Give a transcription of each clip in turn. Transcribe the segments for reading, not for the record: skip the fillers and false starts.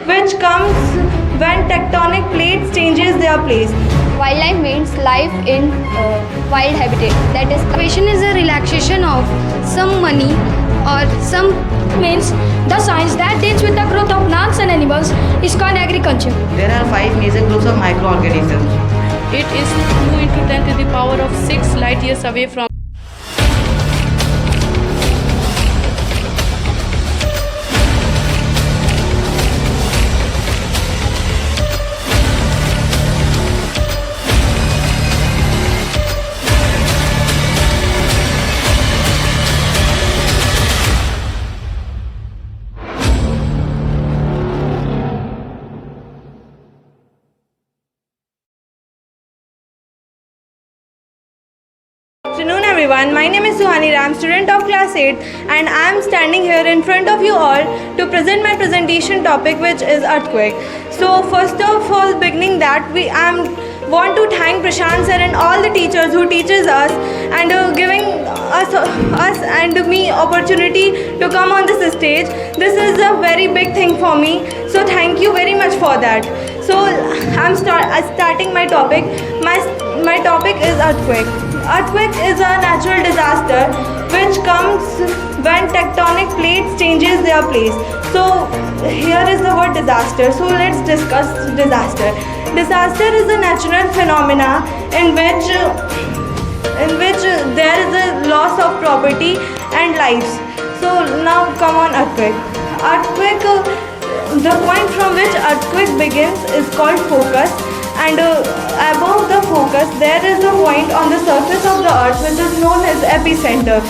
which comes when tectonic plates changes their place. Wildlife means life in wild habitat. That is, Conservation is a relaxation of some money or some means the science that deals with the growth of plants and animals is called agriculture. There are 5 major groups of microorganisms. It is 2 into 10 to the power of 6 light years away from. Good afternoon everyone, my name is Suhani Ram, student of class 8, and I am standing here in front of you all to present my presentation topic, which is earthquake. So first of all, beginning that, want to thank Prashant sir and all the teachers who teaches us and giving us and me opportunity to come on this stage. This is a very big thing for me, so thank you very much for that. So I'm starting my topic. My topic is earthquake. Earthquake is a natural disaster which comes when tectonic plates changes their place. So here is the word disaster. So let's discuss disaster. Disaster is a natural phenomena in which there is a loss of property and lives. So now come on earthquake. Earthquake, the point from which earthquake begins is called focus. And above the focus there is a point on the surface of the earth which is known as epicenter,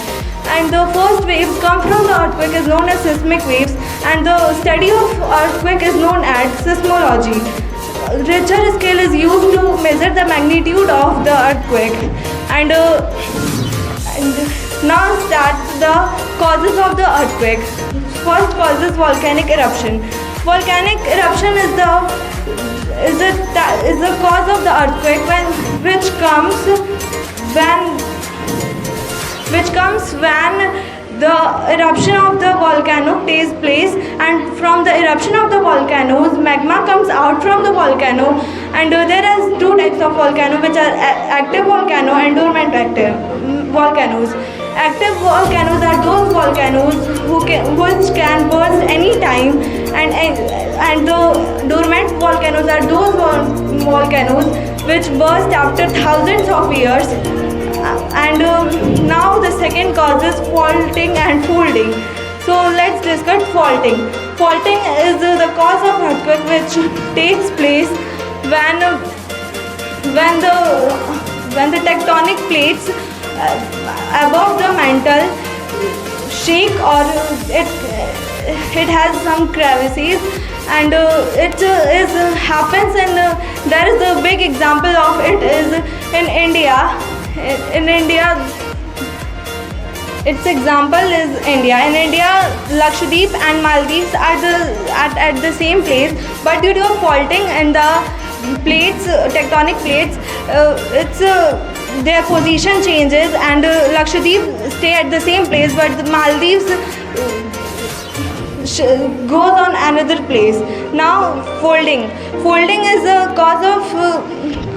and the first waves come from the earthquake is known as seismic waves, and the study of earthquake is known as seismology. Richter scale is used to measure the magnitude of the earthquake, and now starts the causes of the earthquake. First cause is volcanic eruption. Volcanic eruption is the cause of the earthquake which comes when the eruption of the volcano takes place, and from the eruption of the volcanoes magma comes out from the volcano, and there are 2 types of volcano, which are active volcano and dormant volcanoes. Active volcanoes are those volcanoes which can burst any time, and the dormant volcanoes are those volcanoes which burst after thousands of years. And now the second cause is faulting and folding. So let's discuss faulting. Faulting is the cause of earthquake which takes place when the tectonic plates above the mantle shake, or it has some crevices, and it happens, and there is a big example of it is in India. In India, its example is India. In India, Lakshadweep and Maldives are at the same place, but due to a faulting in the plates, tectonic plates, their position changes, and Lakshadweep stay at the same place, but the Maldives goes on another place. Now folding. Folding is a cause of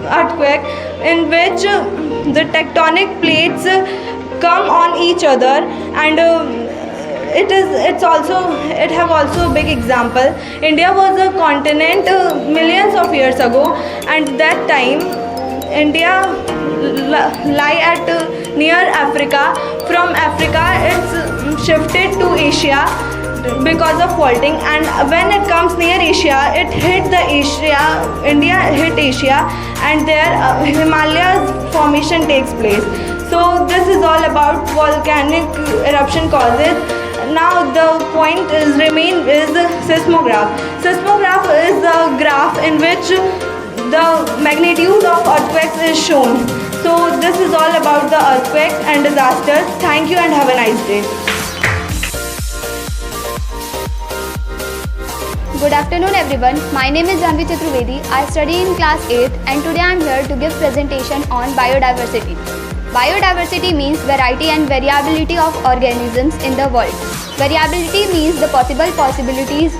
earthquake in which the tectonic plates come on each other, and it have also a big example. India was a continent millions of years ago, and that time India lie at near Africa. From Africa it's shifted to Asia because of faulting, and when it comes near Asia, it hit the Asia. India hit Asia, and there Himalayas formation takes place. So this is all about volcanic eruption causes. Now the point is seismograph. Seismograph is a graph in which the magnitude of earthquakes is shown. So this is all about the earthquakes and disasters. Thank you and have a nice day. Good afternoon everyone. My name is Janvi Chaturvedi. I study in class 8 and today I am here to give presentation on biodiversity. Biodiversity means variety and variability of organisms in the world. Variability means the possibilities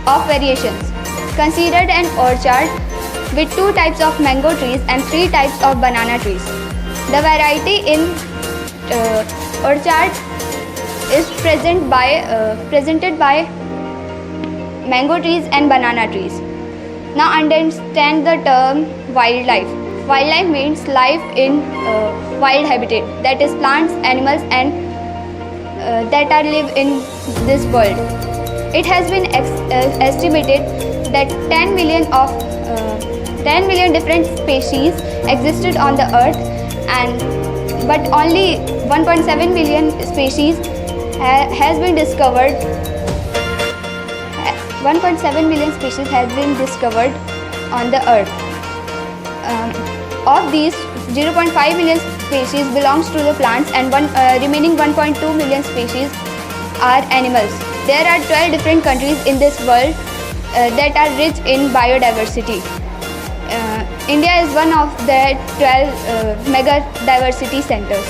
of variations. Consider an orchard with 2 types of mango trees and 3 types of banana trees. The variety in orchard is presented by mango trees and banana trees. Now understand the term wildlife. Wildlife means life in wild habitat, that is plants, animals and that are live in this world. It has been estimated that 10 million different species existed on the earth, but only 1.7 million species has been discovered. 1.7 million species has been discovered on the earth. Of these, 0.5 million species belongs to the plants and remaining 1.2 million species are animals. There are 12 different countries in this world that are rich in biodiversity. India is one of the 12 mega diversity centers.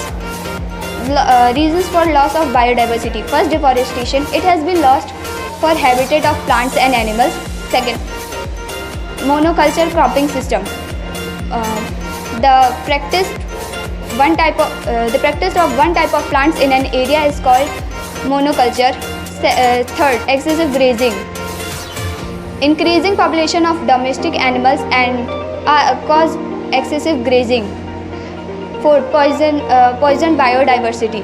Reasons for loss of biodiversity. First, deforestation. It has been lost for habitat of plants and animals. Second, monoculture cropping system. The practice of one type of plants in an area is called monoculture. Third, excessive grazing. Increasing population of domestic animals and cause excessive grazing. Fourth, poison biodiversity.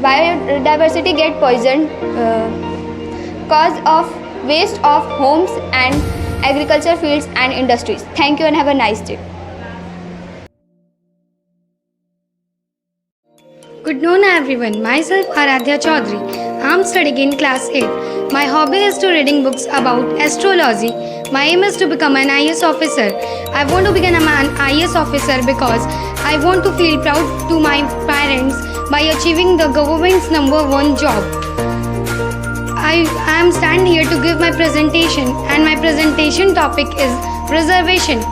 Biodiversity get poisoned cause of waste of homes and agriculture fields and industries. Thank you and have a nice day. Good noon everyone, myself Aradhya Chaudhary. I am studying in class 8. My hobby is to reading books about astrology. My aim is to become an IAS officer. I want to become an IAS officer because I want to feel proud to my parents by achieving the government's #1 job. I am standing here to give my presentation and my presentation topic is reservation.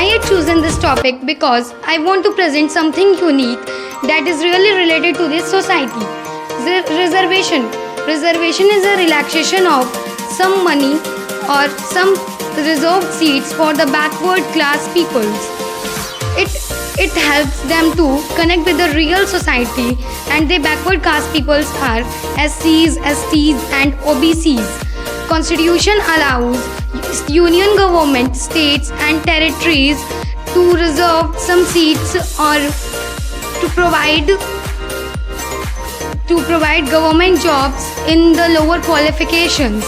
I had chosen this topic because I want to present something unique that is really related to this society. Reservation. Reservation is a relaxation of some money or some reserved seats for the backward class peoples. It helps them to connect with the real society, and the backward caste peoples are SCs, STs and OBCs. Constitution allows union government, states and territories to reserve some seats or to provide government jobs in the lower qualifications.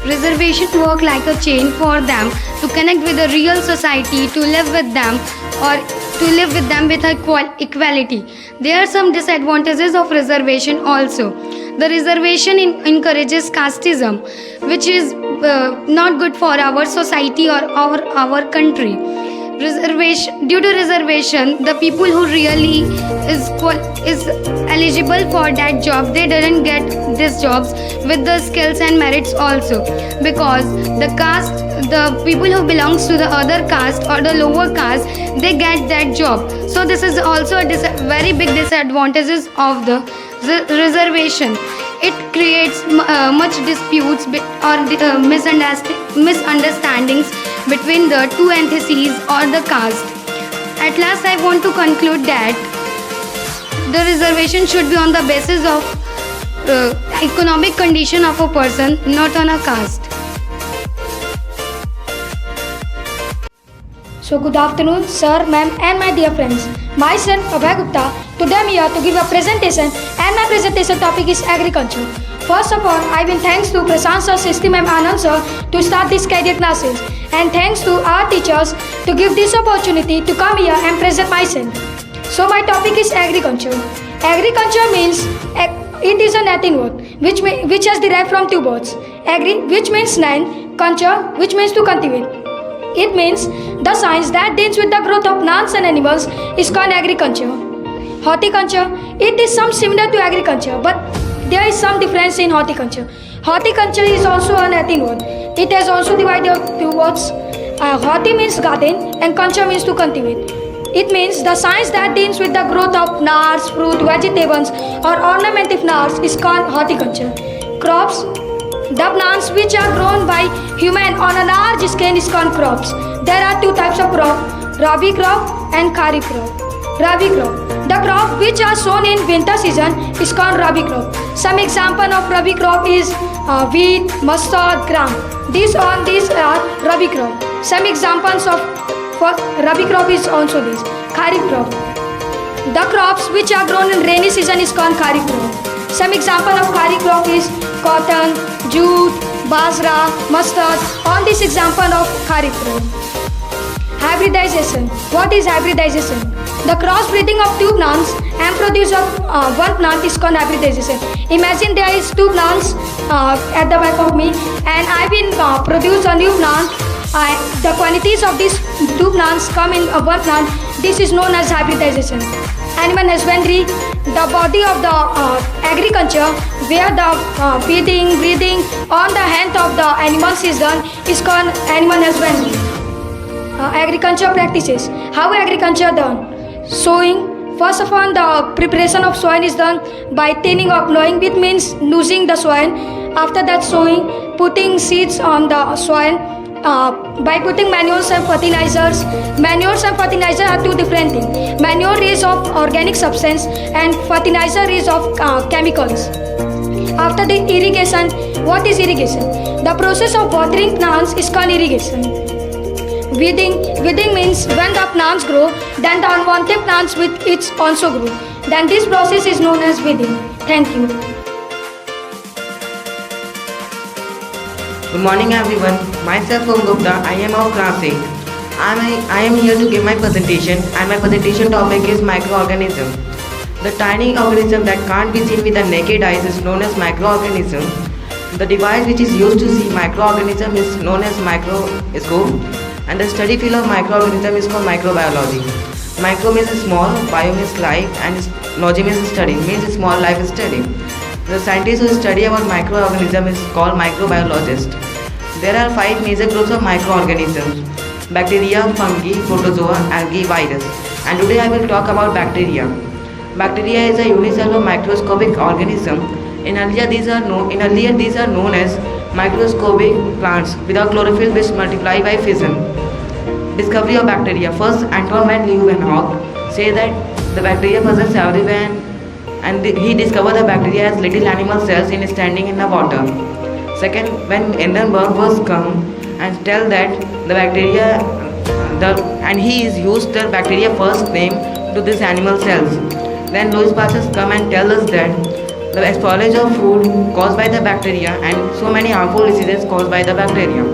Reservation work like a chain for them to connect with the real society, to live with them or to live with them with equality. There are some disadvantages of reservation also. The reservation encourages casteism, which is not good for our society or our country. Due to reservation, the people who really is eligible for that job, they didn't get these jobs with the skills and merits also, because the people who belongs to the other caste or the lower caste, they get that job. So this is also a very big disadvantages of the reservation. It creates much disputes or misunderstandings between the two entities or the caste. At last, I want to conclude that the reservation should be on the basis of economic condition of a person, not on a caste. So good afternoon, sir, ma'am and my dear friends. Myself Abhay Gupta. Today I am here to give a presentation and my presentation topic is agriculture. First of all, I will thanks to Prashant sir, Srishti ma'am, Anand sir to start these career classes, and thanks to our teachers to give this opportunity to come here and present myself. So my topic is agriculture. Agriculture means it is a Latin word which has derived from two words. Agri, which means land, culture, which means to cultivate. It means the science that deals with the growth of plants and animals is called agriculture. Horticulture, it is some similar to agriculture, but there is some difference in horticulture. Horticulture is also a Latin word. It has also divided of two words. Horti means garden and culture means to cultivate. It means the science that deals with the growth of flowers, fruit, vegetables or ornamental flowers is called horticulture. Crops, The plants which are grown by human on a large scale is called crops. There are two types of crop, Rabi crop and Kharif crop. Rabi crop. The crop which are sown in winter season is called Rabi crop. Some example of Rabi crop is wheat, mustard, gram. These are Rabi crop. Some examples of Rabi crop is also this. Kharif crop. The crops which are grown in rainy season is called Kharif crop. Some example of Kharif crop is cotton, jute, basra, mustard. All these example of Kharif crop. Hybridization. What is hybridization? The crossbreeding of two plants and produce of one plant is called hybridization. Imagine there is two plants at the back of me, and I will produce a new plant. The qualities of these two plants come in one plant. This is known as hybridization. Animal husbandry, the body of the agriculture where the feeding, breathing on the health of the animals is done is called animal husbandry. Agriculture practices. How agriculture done? Sowing. First of all, the preparation of soil is done by tilling or plowing, which means losing the soil. After that, sowing, putting seeds on the soil. By putting manures and fertilizers. Manures and fertilizer are two different things. Manure is of organic substance and fertilizer is of chemicals. After the irrigation, what is irrigation? The process of watering plants is called irrigation. Weeding. Weeding means when the plants grow, then the unwanted plants with it also grow. Then this process is known as weeding. Thank you. Good morning everyone. Myself Om Gupta. I am of class 8. I am here to give my presentation, and my presentation topic is microorganism. The tiny organism that can't be seen with the naked eyes is known as microorganism. The device which is used to see microorganism is known as microscope, and the study field of microorganism is called microbiology. Micro means small, bio means life, and logy means study, means small life study. The scientists who study about microorganism is called microbiologist. There are 5 major groups of microorganisms: bacteria, fungi, protozoa, algae, virus. And today I will talk about bacteria. Bacteria is a unicellular microscopic organism. In earlier these are known as microscopic plants without chlorophyll which multiply by fission. Discovery of bacteria. First, Anton van Leeuwenhoek say that the bacteria possess everywhere, and he discovered the bacteria as little animal cells standing in the water. Second, when Hindenburg was come and tell that the bacteria, and he is used the bacteria first name to these animal cells. Then Louis Pasteur come and tell us that the spoilage of food caused by the bacteria and so many harmful diseases caused by the bacteria.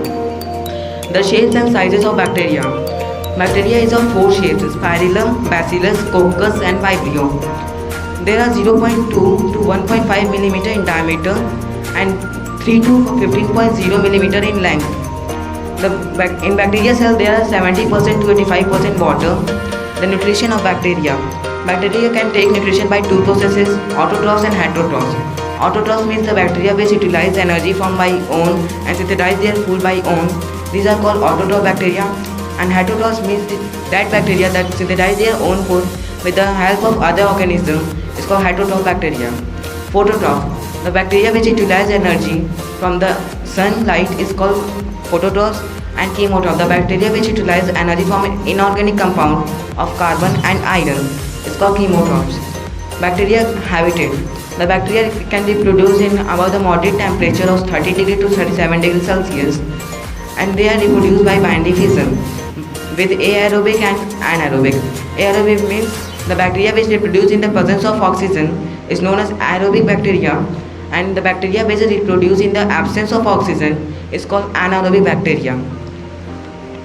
The shapes and sizes of bacteria. Bacteria is of 4 shapes: spirillum, bacillus, coccus and vibrio. There are 0.2 to 1.5 millimeter in diameter and 3 to 15.0 millimeter in length. In bacteria cell there are 70% to 85% water. The nutrition of bacteria. Bacteria can take nutrition by 2 processes: autotrophs and heterotrophs. Autotrophs means the bacteria which utilize energy from by own and synthesize their food by own. These are called autotroph bacteria. And heterotrophs means that bacteria that synthesize their own food with the help of other organisms is called heterotroph bacteria. Phototroph. The bacteria which utilize energy from the sunlight is called phototrophs. And chemotroph. The bacteria which utilize energy from an inorganic compound of carbon and iron is called chemotrophs. Bacteria habitat. The bacteria can be produced in about the moderate temperature of 30 degree to 37 degree Celsius, and they are reproduced by binary fission with aerobic and anaerobic. Aerobic means the bacteria which reproduce in the presence of oxygen is known as aerobic bacteria, and the bacteria which reproduce in the absence of oxygen is called anaerobic bacteria.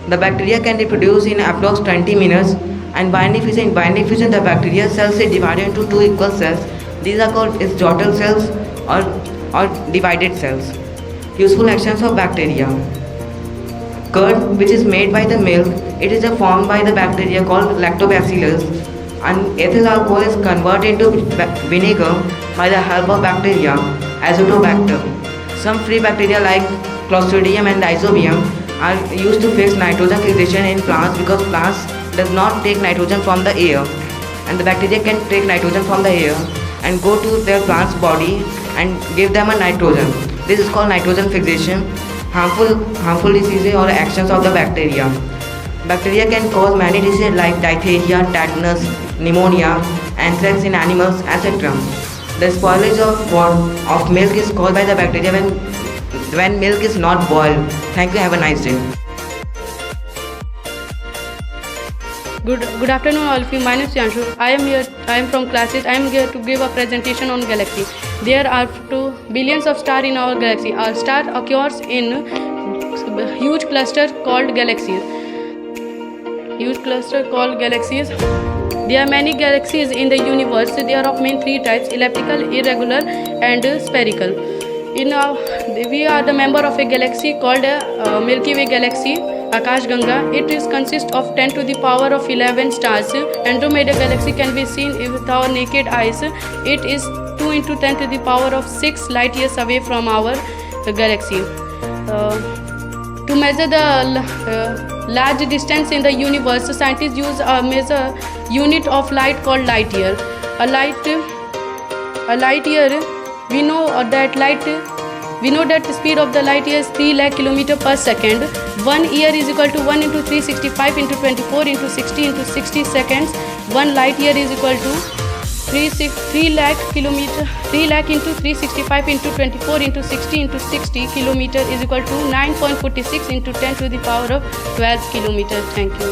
The bacteria can reproduce in approx 20 minutes, and binary fission. In binary fission, the bacteria cells are divided into 2 equal cells. These are called jottle cells or divided cells. Useful actions of bacteria. Curd, which is made by the milk, it is formed by the bacteria called lactobacillus, and ethyl alcohol is converted into vinegar by the help of bacteria Azotobacter. Some free bacteria like Clostridium and Rhizobium are used to fix nitrogen fixation in plants because plants does not take nitrogen from the air, and the bacteria can take nitrogen from the air and go to their plant's body and give them a nitrogen. This is called nitrogen fixation. Harmful diseases or actions of the bacteria. Bacteria can cause many diseases like diphtheria, tetanus, pneumonia, anthrax in animals, etc. The spoilage of milk is caused by the bacteria when milk is not boiled. Thank you. Have a nice day. Good afternoon all of you. My name is Yanshu. I am from class 8. I am here to give a presentation on galaxy. There are 2 billions of stars in our galaxy. Our star occurs in huge cluster called galaxies. There are many galaxies in the universe. They are of main 3 types: elliptical, irregular, and spherical. We are the member of a galaxy called Milky Way galaxy, Akash Ganga. It consists of 10 to the power of 11 stars. Andromeda galaxy can be seen with our naked eyes. It is 2 into 10 to the power of 6 light years away from our galaxy. To measure the large distance in the universe, scientists use a measure unit of light called light year. A light year, we know that the speed of the light year is 3 lakh km per second. 1 year is equal to 1 into 365 into 24 into 60 into 60 seconds. 1 light year is equal to 3 lakh into 365 into 24 into 60 into 60 kilometer is equal to 9.46 into 10 to the power of 12 kilometer. Thank you.